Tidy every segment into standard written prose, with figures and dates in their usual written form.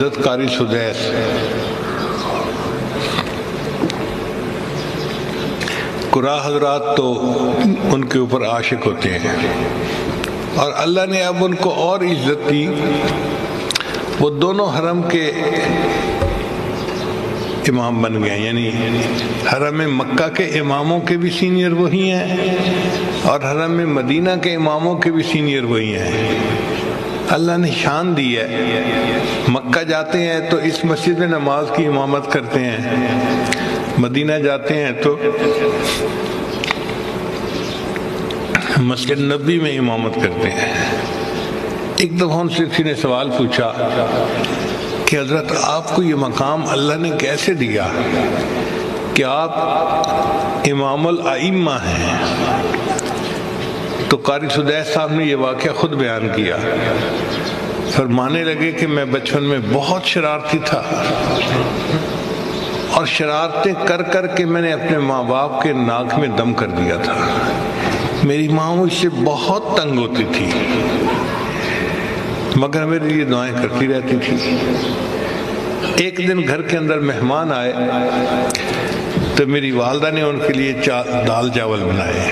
حضرت قاری سدیس قراء حضرات تو ان کے اوپر عاشق ہوتے ہیں، اور اللہ نے اب ان کو اور عزت دی۔ وہ دونوں حرم کے امام بن گئے، یعنی حرم مکہ کے اماموں کے بھی سینئر وہی ہیں اور حرم مدینہ کے اماموں کے بھی سینئر وہی ہیں۔ اللہ نے شان دی ہے، مکہ جاتے ہیں تو اس مسجد میں نماز کی امامت کرتے ہیں، مدینہ جاتے ہیں تو مسجد نبی میں امامت کرتے ہیں۔ ایک دفعہ ان سے کسی نے سوال پوچھا کہ حضرت آپ کو یہ مقام اللہ نے کیسے دیا کہ آپ امام الائمہ ہیں؟ تو قاری سدیس صاحب نے یہ واقعہ خود بیان کیا، فرمانے لگے کہ میں بچپن میں بہت شرارتی تھا، اور شرارتیں کر کر کے میں نے اپنے ماں باپ کے ناک میں دم کر دیا تھا۔ میری ماں مجھ سے بہت تنگ ہوتی تھی، مگر میرے لیے دعائیں کرتی رہتی تھی۔ ایک دن گھر کے اندر مہمان آئے تو میری والدہ نے ان کے لیے دال چاول بنائے۔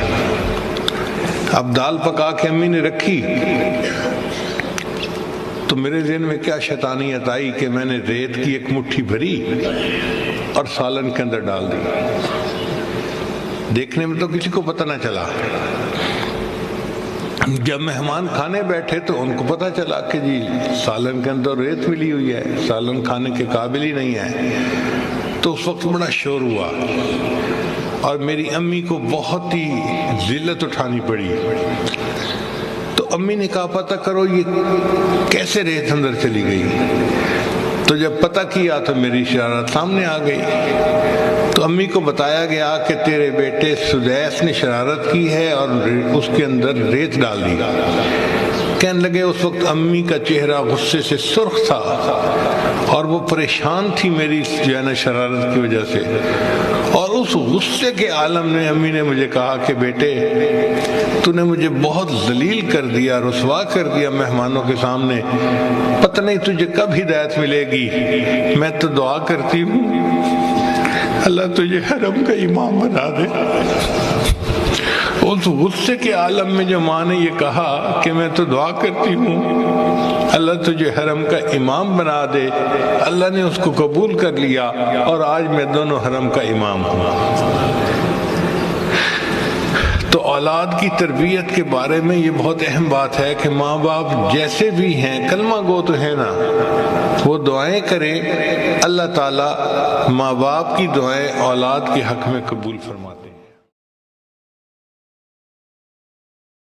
اب دال پکا کے امی نے رکھی تو میرے ذہن میں کیا شیطانیت آئی کہ میں نے ریت کی ایک مٹھی بھری اور سالن کے اندر ڈال دی۔ دیکھنے میں تو کسی کو پتہ نہ چلا۔ جب مہمان کھانے بیٹھے تو ان کو پتہ چلا کہ جی سالن کے اندر ریت ملی ہوئی ہے، سالن کھانے کے قابل ہی نہیں ہے۔ تو اس وقت بڑا شور ہوا اور میری امی کو بہت ہی ذلت اٹھانی پڑی۔ تو امی نے کہا پتہ کرو یہ کیسے ریت اندر چلی گئی۔ تو جب پتہ کیا تو میری شرارت سامنے آ گئی۔ تو امی کو بتایا گیا کہ تیرے بیٹے سدیس نے شرارت کی ہے اور اس کے اندر ریت ڈال دی۔ کہنے لگے اس وقت امی کا چہرہ غصے سے سرخ تھا اور وہ پریشان تھی میری شرارت کی وجہ سے، اور اس غصے کے عالم میں امی نے مجھے کہا کہ بیٹے تو نے مجھے بہت ذلیل کر دیا، رسوا کر دیا مہمانوں کے سامنے، پتہ نہیں تجھے کب ہدایت ملے گی۔ میں تو دعا کرتی ہوں اللہ تجھے حرم کا امام بنا دے۔ اس غصے کے عالم میں جو ماں نے یہ کہا کہ میں تو دعا کرتی ہوں اللہ تجھے حرم کا امام بنا دے، اللہ نے اس کو قبول کر لیا اور آج میں دونوں حرم کا امام ہوں۔ تو اولاد کی تربیت کے بارے میں یہ بہت اہم بات ہے کہ ماں باپ جیسے بھی ہیں، کلمہ گو تو ہے نا، وہ دعائیں کریں، اللہ تعالیٰ ماں باپ کی دعائیں اولاد کے حق میں قبول فرماتے ہیں۔